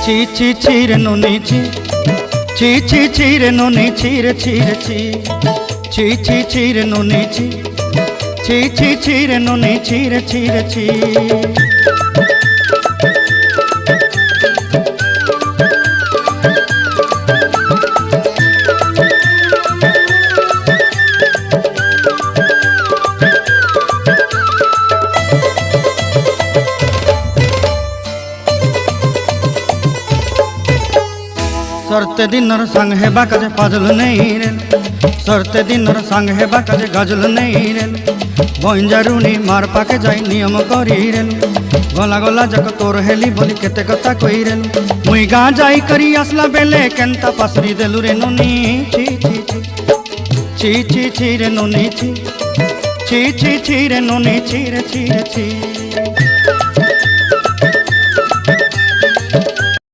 ছি ছি ছি রে নুনি ছি, ছি ছি ছি রে নুনি ছি রে ছি রে ছি, ছি ছি ছি রে নুনি ছি, ছি ছি ছি রে নুনি ছি রে ছি রে ছি। सरते दिनर संग हेबा काजे फाजल नहीं रेल, सरते दिनर संग हेबा काजे गाजल नहीं रेल, बंजारुनी मार पाके जाई नियम करी रेल, गला गला जक तोर हेली बोली केते कथा कई रेल, मुई गाँ जाई करी आसला बेले केंता पासरी देलु रे नुनी ची ची ची, ची ची ची रे नुनी ची, ची ची ची रे नुनी ची रे ची रे ची।